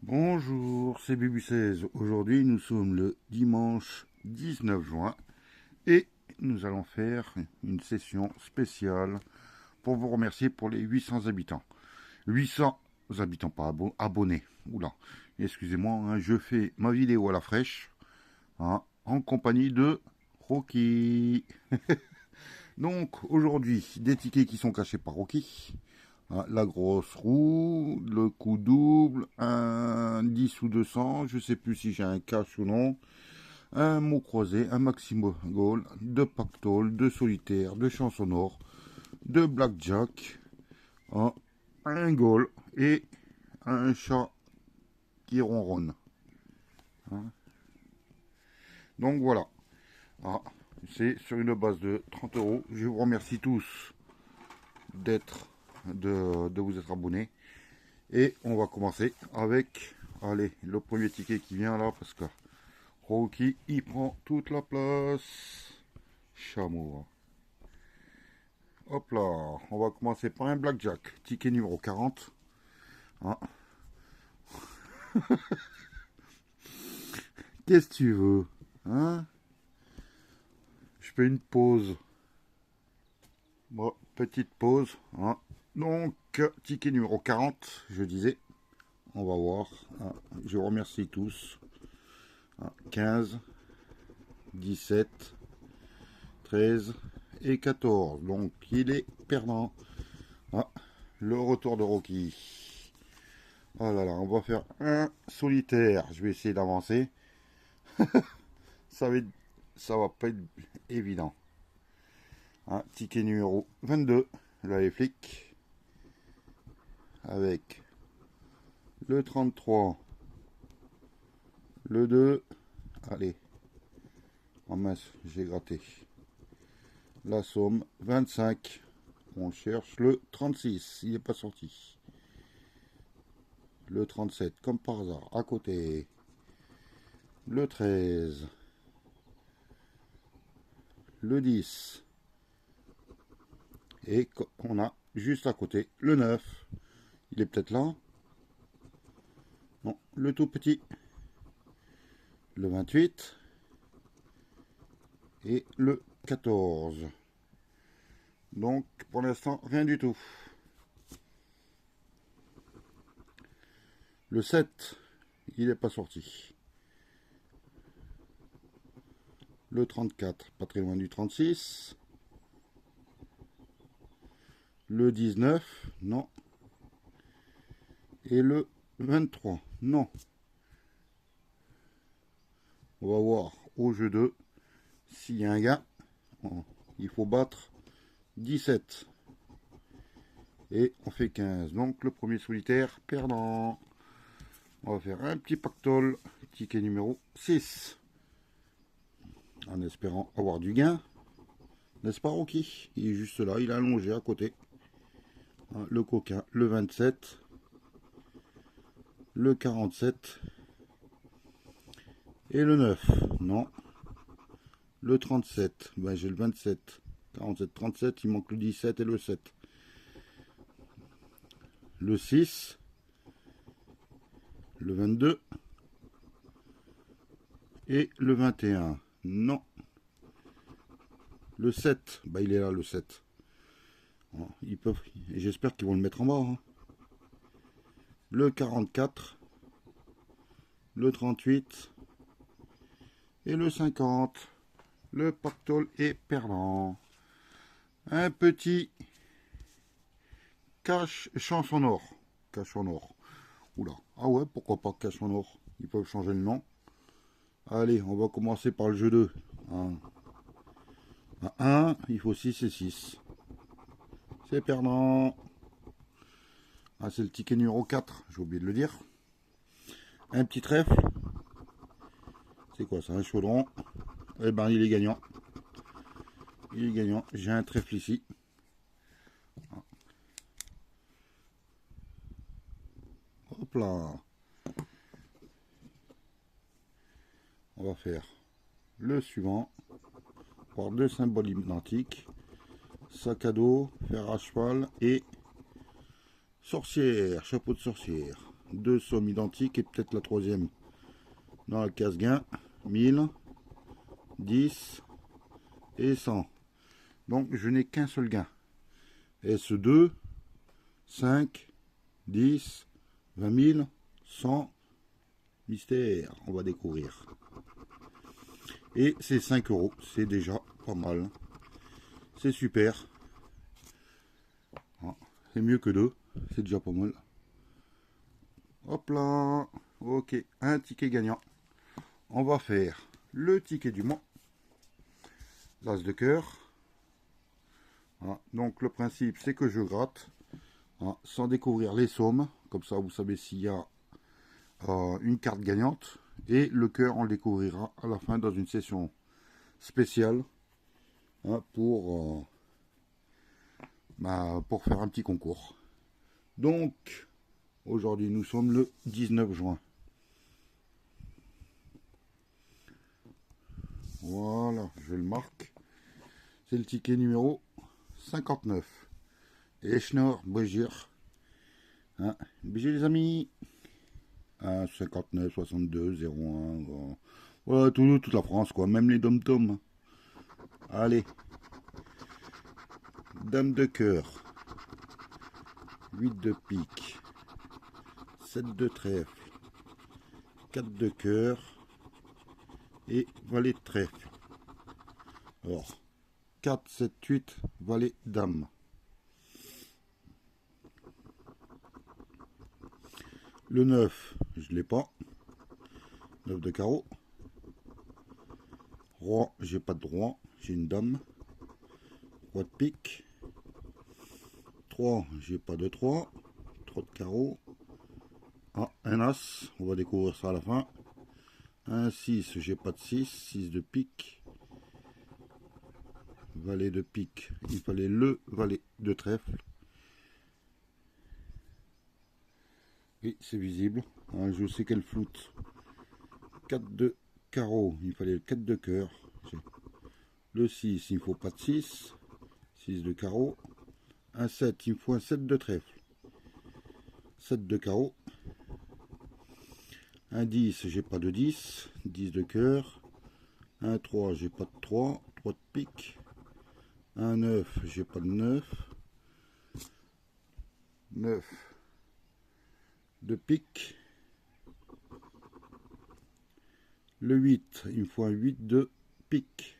Bonjour, c'est Bubu16. Aujourd'hui, nous sommes le dimanche 19 juin et nous allons faire une session spéciale pour vous remercier pour les 800 habitants. 800 habitants, pas abonnés. Oula, excusez-moi, hein, je fais ma vidéo à la fraîche hein, en compagnie de Rocky. Donc, aujourd'hui, des tickets qui sont cachés par Rocky. La grosse roue, le coup double, un 10 ou 200, je sais plus si j'ai un cash ou non, un mot croisé, un maximum goal, deux pactole, deux solitaires, deux chansons or, deux blackjack, un goal et un chat qui ronronne. Donc voilà, c'est sur une base de 30 euros. Je vous remercie tous de vous être abonnés. Et on va commencer avec, allez, le premier ticket qui vient là, parce que Rocky, il prend toute la place. Chameau. Hop là, on va commencer par un blackjack. Ticket numéro 40. Hein. Qu'est-ce que tu veux, hein? Je fais une pause. Bon, petite pause. Hein. Donc, ticket numéro 40, je disais. On va voir. Hein. Je vous remercie tous. 15, 17, 13 et 14. Donc il est perdant. Le retour de Rocky. Oh là là, on va faire un solitaire. Je vais essayer d'avancer. ça va pas être évident. Ticket numéro 22. Là les flics. Avec le 33. Le 2. Allez. Oh mince, j'ai gratté. La somme 25. On cherche le 36. Il n'est pas sorti. Le 37, comme par hasard, à côté. Le 13. Le 10. Et on a juste à côté le 9. Il est peut-être là. Non, le tout petit. Le 28. Et le 14. Donc, pour l'instant, rien du tout. Le 7, il n'est pas sorti. Le 34, pas très loin du 36. Le 19, non. Et le 23, non. On va voir au jeu 2 s'il y a un gars. Il faut battre 17. Et on fait 15. Donc le premier solitaire perdant. On va faire un petit pactole. Ticket numéro 6. En espérant avoir du gain. N'est-ce pas Rocky? Il est juste là, il est allongé à côté. Le coquin, le 27. Le 47. Et le 9. Non. Le 37. Ben, j'ai le 27. 47, 37. Il manque le 17 et le 7. Le 6. Le 22. Et le 21. Non. Le 7. Bah, il est là, le 7. Bon, ils peuvent. J'espère qu'ils vont le mettre en bas. Hein. Le 44. Le 38. Et le 50. Le pactole est perdant. Un petit cache chance en or. Cache en or. Oula. Ah ouais, pourquoi pas cache en or. Ils peuvent changer le nom. Allez, on va commencer par le jeu 2. À 1, il faut 6 et 6. C'est perdant. C'est le ticket numéro 4, j'ai oublié de le dire. Un petit trèfle. C'est quoi ça, un chaudron? Eh ben, il est gagnant. Il est gagnant. J'ai un trèfle ici. Hop là. On va faire le suivant. Pour deux symboles identiques. Sac à dos, fer à cheval et sorcière, chapeau de sorcière. deux sommes identiques et peut-être la troisième dans la case gain. 1000, 10 et 100. Donc je n'ai qu'un seul gain. S2, 5, 10, 20 000, 100. Mystère, on va découvrir. Et c'est 5 euros, c'est déjà pas mal. C'est super. C'est mieux que 2, c'est déjà pas mal. Hop là, ok, un ticket gagnant. On va faire le ticket du mois. L'as de cœur. Voilà. Donc le principe, c'est que je gratte, voilà, sans découvrir les sommes. Comme ça, vous savez s'il y a une carte gagnante. Et le cœur, on le découvrira à la fin dans une session spéciale, hein, pour faire un petit concours. Donc, aujourd'hui, nous sommes le 19 juin. Voilà, je le marque. C'est le ticket numéro 59. Echnor Bogir. Hein, BG les amis. 1, 59, 62, 01. Voilà, toute la France, quoi. Même les dom-toms. Allez. Dame de cœur. 8 de pique. 7 de trèfle. 4 de cœur. Et valet de trèfle. Alors, 4, 7, 8, valet dame. Le 9, je ne l'ai pas. 9 de carreau. Roi, j'ai pas de roi, j'ai une dame. Roi de pique. 3, j'ai pas de 3. 3 de carreau. Ah, un as, on va découvrir ça à la fin. Un 6, j'ai pas de 6. 6 de pique. Valet de pique, il fallait le valet de trèfle. Et c'est visible, hein, je sais qu'elle floute. 4 de carreau, il fallait le 4 de cœur. Le 6, il ne faut pas de 6. 6 de carreau. Un 7, il me faut un 7 de trèfle. 7 de carreau. Un 10, j'ai pas de 10. 10 de cœur. Un 3, j'ai pas de 3. 3 de pique. Un 9, j'ai pas de 9. 9 de pique. Le 8, il me faut un 8 de pique.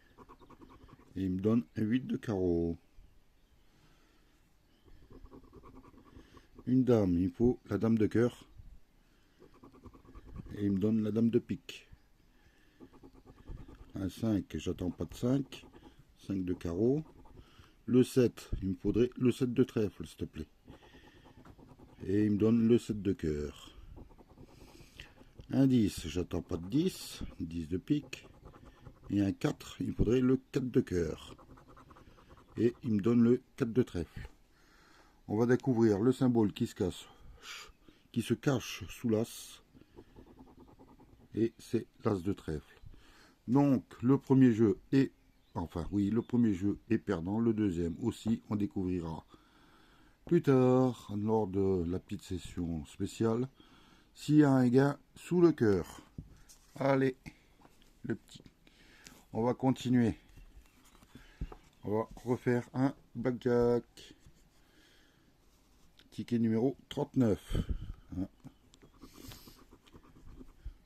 Et il me donne un 8 de carreau. Une dame, il faut la dame de cœur. Et il me donne la dame de pique. Un 5, j'attends pas de 5. 5 de carreau. Le 7, il me faudrait le 7 de trèfle, s'il te plaît. Et il me donne le 7 de cœur. Un 10, j'attends pas de 10. 10 de pique. Et un 4, il me faudrait le 4 de cœur. Et il me donne le 4 de trèfle. On va découvrir le symbole qui se cache sous l'as. Et c'est l'as de trèfle. Donc le premier jeu est, enfin oui, le premier jeu est perdant. Le deuxième aussi, on découvrira plus tard, lors de la petite session spéciale, s'il y a un gain sous le cœur. Allez, le petit. On va continuer. On va refaire un blackjack. Ticket numéro 39.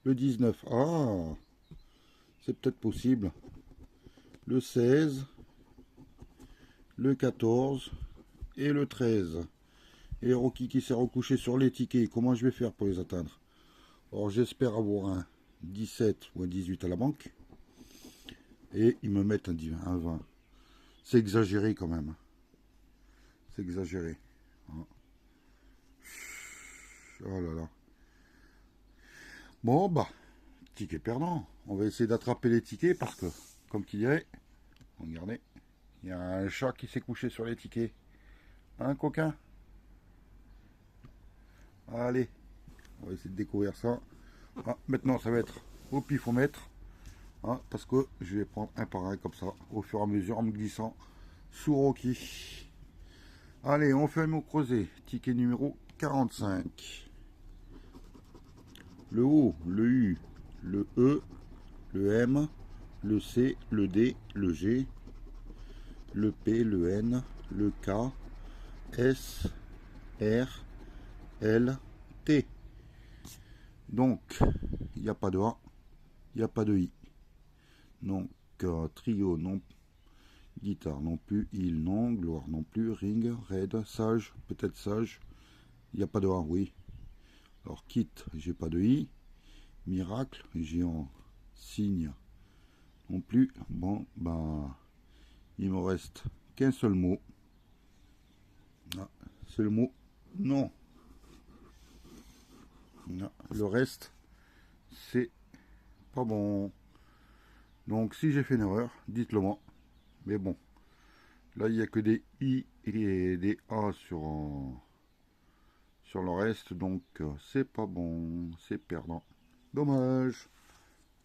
Le 19. Ah, c'est peut-être possible. Le 16. Le 14. Et le 13. Et Rocky qui s'est recouché sur les tickets. Comment je vais faire pour les atteindre? Alors j'espère avoir un 17 ou un 18 à la banque. Et ils me mettent un 20. C'est exagéré quand même. C'est exagéré. Oh là là. Bon bah, ticket perdant. On va essayer d'attraper les tickets parce que, comme tu dirais, regardez, il y a un chat qui s'est couché sur les tickets. Un coquin. Allez, on va essayer de découvrir ça. Ah, maintenant, ça va être au pifomètre. Ah, parce que je vais prendre un par un comme ça, au fur et à mesure, en me glissant sous Rocky. Allez, on fait un mot creusé. Ticket numéro 45. le O, le U, le E, le M, le C, le D, le G, le P, le N, le K, S, R, L, T. Donc, il n'y a pas de A, il n'y a pas de I. Donc, trio non, guitare non plus, il non, gloire non plus, ring, raid, sage, peut-être sage. Il n'y a pas de A, oui. Alors, kit, j'ai pas de I. Miracle, j'ai en signe non plus. Bon, ben, il me reste qu'un seul mot. Ah, c'est le mot non. Non. Le reste, c'est pas bon. Donc, si j'ai fait une erreur, dites-le moi. Mais bon, là, il n'y a que des I et des A sur le reste. Donc, c'est pas bon. C'est perdant. Dommage.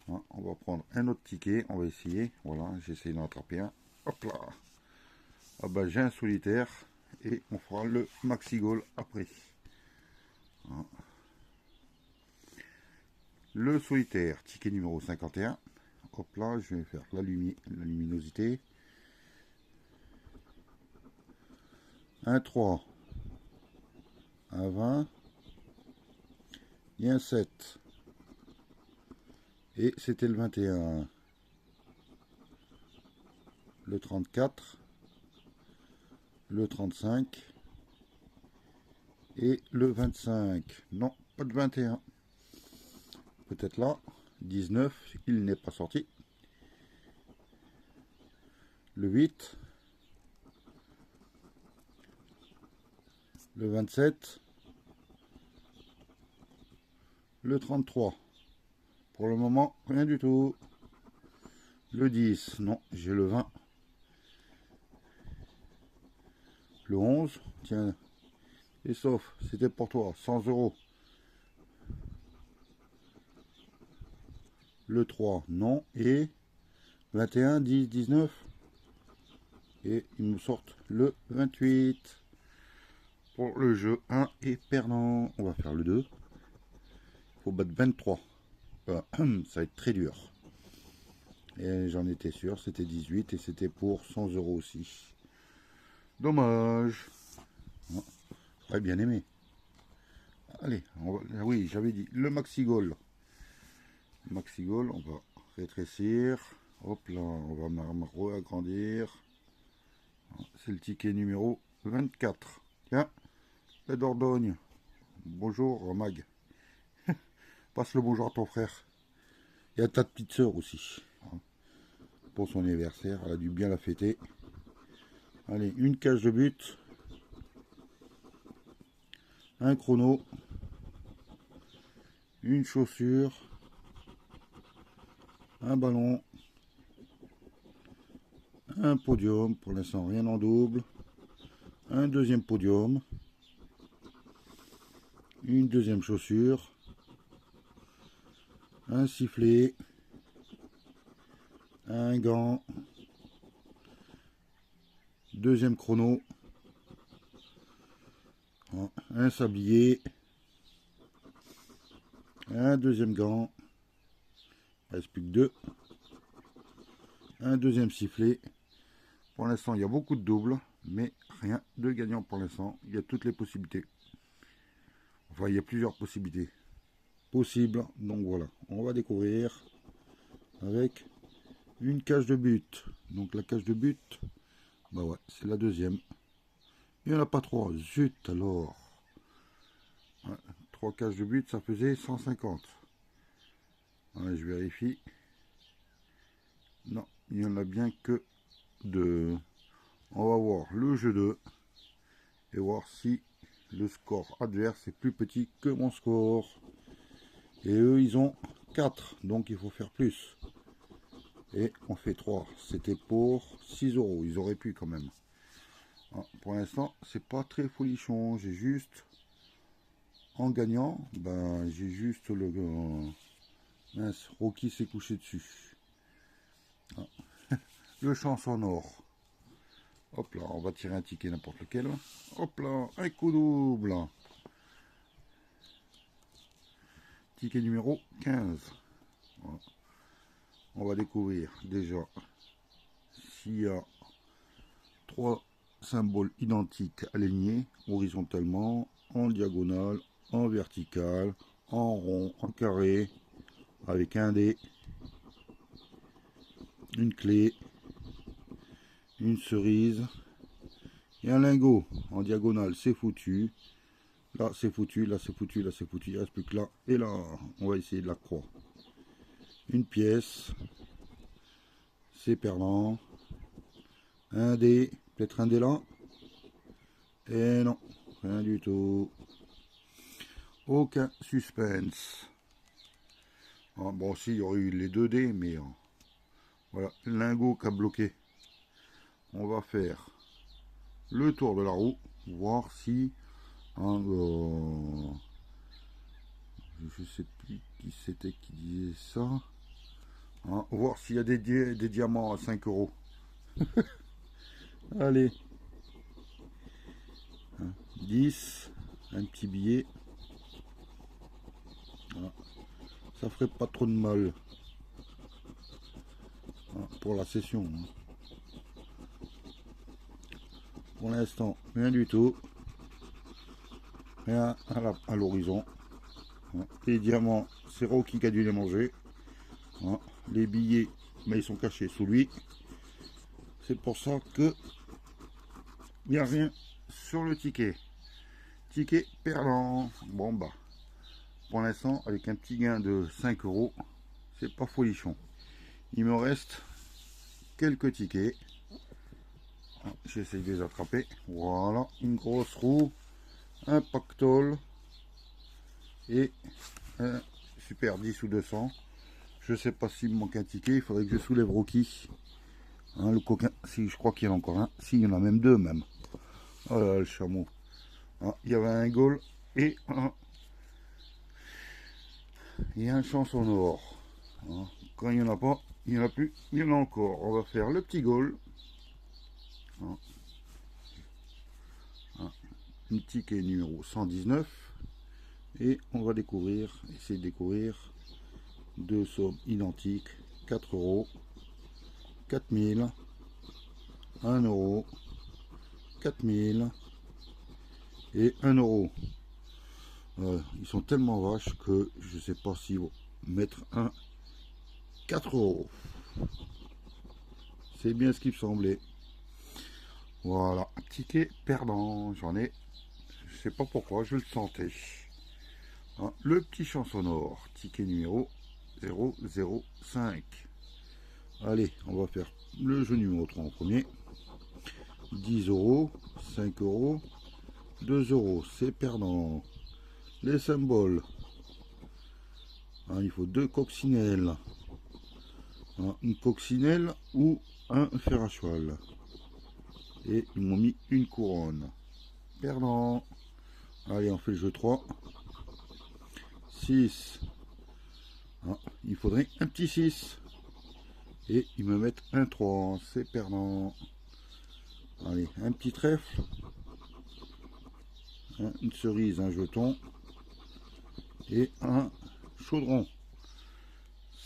Ah, on va prendre un autre ticket. On va essayer. Voilà, j'essaie d'en attraper un. Hop là. Ah bah, j'ai un solitaire. Et on fera le maxi goal après. Ah. Le solitaire, ticket numéro 51. Hop là, je vais faire la luminosité. Un 3, un 20 et un 7. Et c'était le 21. Le 34, le 35 et le 25. Non, pas de 21. Peut-être là, 19, il n'est pas sorti. Le 8, le 27, le 33. Pour le moment, rien du tout. Le 10, non, j'ai le 20. Le 11, tiens, et sauf, c'était pour toi, 100 €. Le 3, non, et 21, 10, 19. Et ils nous sortent le 28. Pour le jeu 1 est perdant. On va faire le 2. Il faut battre 23. Ça va être très dur. Et j'en étais sûr, c'était 18 et c'était pour 100 € aussi. Dommage. J'aurais bien aimé. Allez, oui, j'avais dit le maxi goal. Maxi goal, on va rétrécir. Hop là, on va re-agrandir. C'est le ticket numéro 24. Tiens, la Dordogne. Bonjour Mag. Passe le bonjour à ton frère. Et à ta petite sœur aussi. Pour son anniversaire, elle a dû bien la fêter. Allez, une cage de but. Un chrono. Une chaussure. Un ballon. Un podium. Pour l'instant, rien en double. Un deuxième podium. Une deuxième chaussure. Un sifflet. Un gant. Deuxième chrono. Un sablier. Un deuxième gant. Il ne reste plus que deux. Un deuxième sifflet. Pour l'instant, il y a beaucoup de doubles, mais rien de gagnant pour l'instant. Il y a toutes les possibilités. Enfin, il y a plusieurs possibilités possibles. Donc voilà, on va découvrir avec une cage de but. Donc la cage de but, bah ouais, c'est la deuxième. Il n'y en a pas trois. Zut alors. Ouais, 3 cages de but, ça faisait 150. Ouais, je vérifie. Non, il n'y en a bien que 2. On va voir le jeu 2 et voir si le score adverse est plus petit que mon score. Et eux, ils ont 4, donc il faut faire plus. Et on fait 3. C'était pour 6 €. Ils auraient pu quand même. Pour l'instant, c'est pas très folichon. J'ai juste, en gagnant, ben j'ai juste le mince, Rocky s'est couché dessus. Le chanson or. Hop là, on va tirer un ticket n'importe lequel. Hop là, un coup double. ticket numéro 15. Voilà. On va découvrir déjà s'il y a 3 symboles identiques alignés horizontalement, en diagonale, en vertical, en rond, en carré, avec un dé, une clé, une cerise et un lingot. En diagonale, c'est foutu. Là, c'est foutu, là, c'est foutu, là, c'est foutu. Il ne reste plus que là et là. On va essayer de la croix. Une pièce, c'est perdant. Un dé, peut-être un dé là. Et non, rien du tout. Aucun suspense. Ah, bon, si, il y aurait eu les 2 dés, mais voilà, lingot qui a bloqué. On va faire le tour de la roue, voir si je sais plus qui c'était qui disait ça. Voir s'il y a des diamants à 5 euros. Allez. 10, un petit billet. Voilà. Ça ferait pas trop de mal pour la session. Pour l'instant, rien du tout. Rien à l'horizon. Les diamants, c'est Rocky qui a dû les manger. Les billets, mais ils sont cachés sous lui. C'est pour ça que il n'y a rien sur le ticket. Ticket perdant. Bon bah, pour l'instant, avec un petit gain de 5 euros, c'est pas folichon. Il me reste quelques tickets. J'essaye de les attraper. Voilà, une grosse roue, un pactole et un super 10 ou 200. Je sais pas s'il me manque un ticket, il faudrait que je soulève Rocky. Le coquin, si je crois qu'il y en a encore un, si, il y en a même 2 même. Oh là là, le chameau. Il y avait un goal et un chanson or. Quand il n'y en a pas, il n'y en a plus, il y en a encore. On va faire le petit goal. Un ticket numéro 119. Et on va essayer de découvrir 2 sommes identiques. 4 euros, 4000, 1 euro, 4000 et 1 euro. Ils sont tellement vaches que je sais pas s'ils vont mettre un 4 euros. C'est bien ce qui me semblait. Voilà, ticket perdant. J'en ai, je sais pas pourquoi, je le sentais. Le petit chansonneur, ticket numéro 005. Allez, on va faire le jeu numéro 3 en premier. 10 euros, 5 euros, 2 euros, c'est perdant. Les symboles. Il faut 2 coccinelles. Une coccinelle ou un fer à cheval. Et ils m'ont mis une couronne. Perdant. Allez, on fait le jeu 3. 6. Il faudrait un petit 6. Et ils me mettent un 3. C'est perdant. Allez, un petit trèfle. Une cerise, un jeton. Et un chaudron.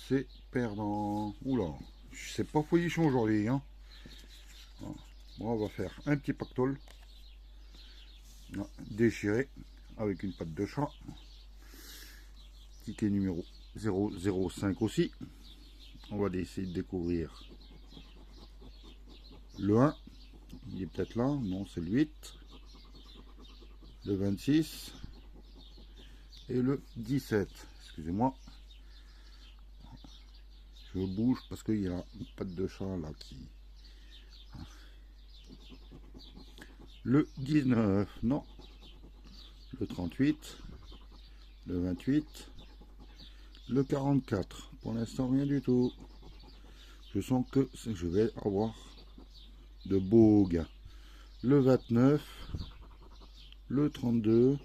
C'est perdant. Oula, c'est pas folichon aujourd'hui. Bon, on va faire un petit pactole. Déchiré avec une patte de chat. Ticket numéro 005 aussi. On va essayer de découvrir le 1. Il est peut-être là. Non, c'est le 8. Le 26. Et le 17. Excusez-moi. Je bouge parce qu'il y a une patte de chat là qui... Le 19. Non. Le 38. Le 28. Le 44. Pour l'instant, rien du tout. Je sens que je vais avoir de beaux gains. Le 29. Le 32.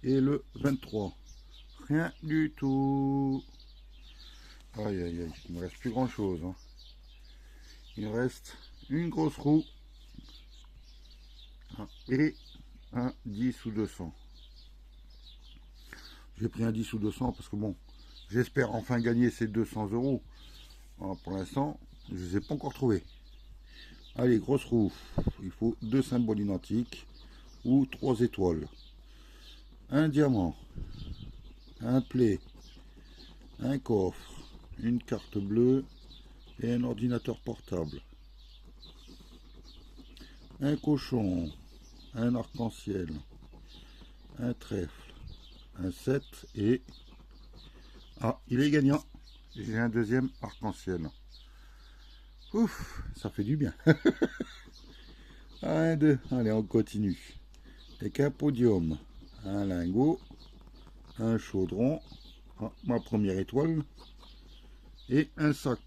Et le 23. Rien du tout. Aïe aïe aïe. Il ne me reste plus grand chose. Il me reste une grosse roue. Et un 10 ou 200. J'ai pris un 10 ou 200 parce que bon, j'espère enfin gagner ces 200 euros. Alors, pour l'instant, je ne les ai pas encore trouvés. Allez, grosse roue. Il faut 2 symboles identiques ou 3 étoiles. Un diamant. Un play. Un coffre. Une carte bleue et un ordinateur portable. Un cochon. Un arc-en-ciel. Un trèfle. Un 7 et... Ah, il est gagnant. J'ai un deuxième arc-en-ciel. Ouf, ça fait du bien. 1, 2, allez, on continue. Avec un podium, un lingot, un chaudron, ah, ma première étoile, et un sac.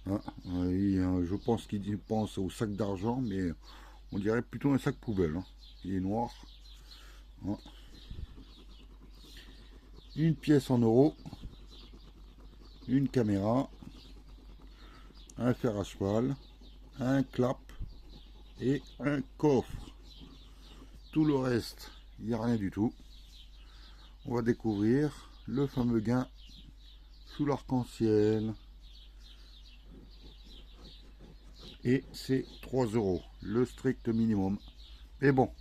Ah, oui, je pense qu'il pense au sac d'argent, mais on dirait plutôt un sac poubelle. Hein. Il est noir. Ah. Une pièce en euros, une caméra, un fer à cheval, un clap et un coffre. Tout le reste, il n'y a rien du tout. On va découvrir le fameux gain sous l'arc-en-ciel. Et c'est 3 euros, le strict minimum. Mais bon,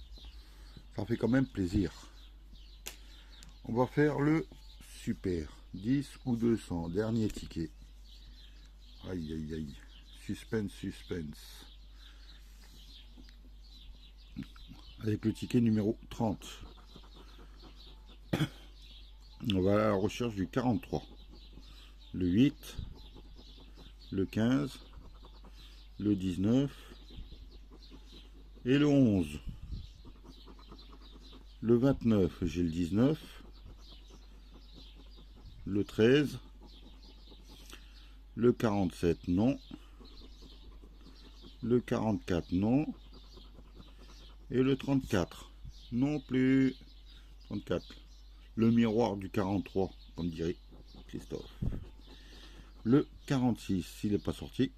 ça fait quand même plaisir. On va faire le super 10 ou 200, dernier ticket. Aïe aïe aïe, suspense, suspense. Avec le ticket numéro 30. On va à la recherche du 43. Le 8, le 15, le 19 et le 11. Le 29, j'ai le 19. Le 13. Le 47, non. Le 44, non. Et le 34, non plus. 34. Le miroir du 43, comme dirait Christophe. Le 46, s'il n'est pas sorti.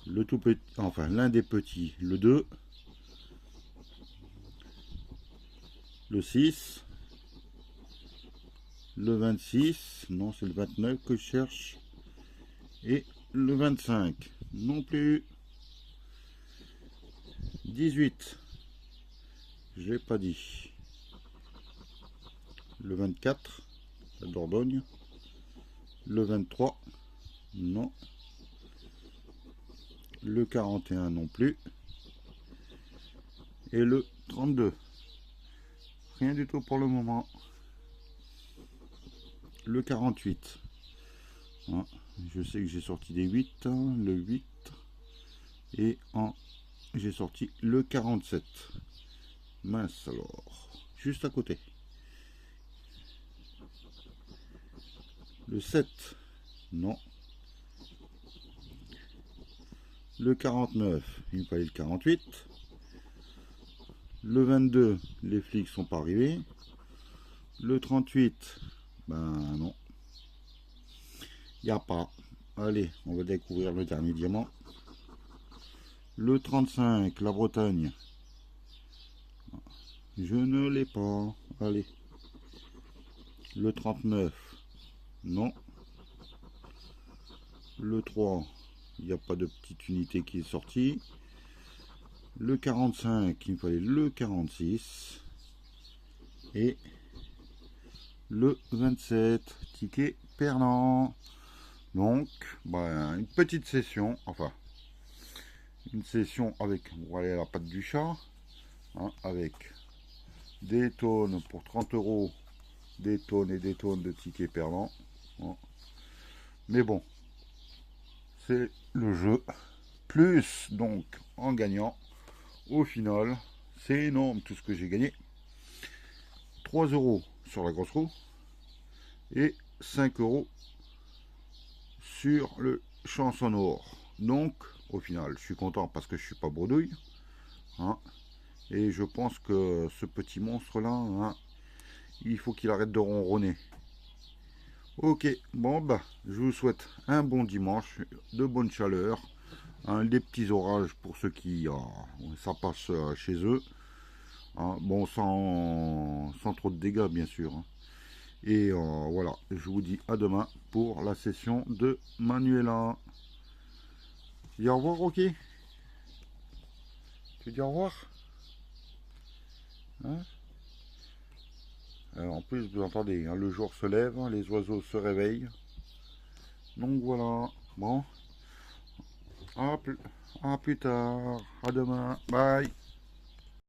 Le tout petit, enfin l'un des petits, le 2. Le 6. Le 26, non c'est le 29 que je cherche. Et le 25, non plus. 18, je l'ai pas dit. Le 24, la Dordogne. Le 23, non. Le 41 non plus. Et le 32. Rien du tout pour le moment. Le 48. Hein, je sais que j'ai sorti des 8. Hein, le 8. Et j'ai sorti le 47. Mince alors. Juste à côté. Le 7. Non. Le 49, il me fallait le 48. Le 22, les flics sont pas arrivés. Le 38, ben non. Il n'y a pas. Allez, on va découvrir le dernier diamant. Le 35, la Bretagne. Je ne l'ai pas. Allez. Le 39, non. Le 3, il n'y a pas de petite unité qui est sortie. Le 45, il me fallait le 46. Et le 27, ticket perdant. Donc, ben, une petite session, enfin, une session avec, voilà la patte du chat, hein, avec des tonnes pour 30 euros, des tonnes et des tonnes de tickets perdants. Hein. Mais bon, c'est le jeu. Plus, donc, en gagnant, au final, c'est énorme tout ce que j'ai gagné. 3 euros sur la grosse roue et 5 euros sur le chansonneur. Donc, au final, je suis content parce que je suis pas bredouille. Hein, et je pense que ce petit monstre-là, hein, il faut qu'il arrête de ronronner. Ok, bon, bah, je vous souhaite un bon dimanche, de bonne chaleur, hein, des petits orages pour ceux qui, ça passe chez eux. hein. Bon, sans trop de dégâts, bien sûr, hein. Et voilà, je vous dis à demain pour la session de Manuela. Tu dis au revoir, Rocky? Tu dis au revoir, hein? En plus, vous entendez, hein, le jour se lève, hein, les oiseaux se réveillent. Donc voilà, bon, à plus tard, à demain, bye.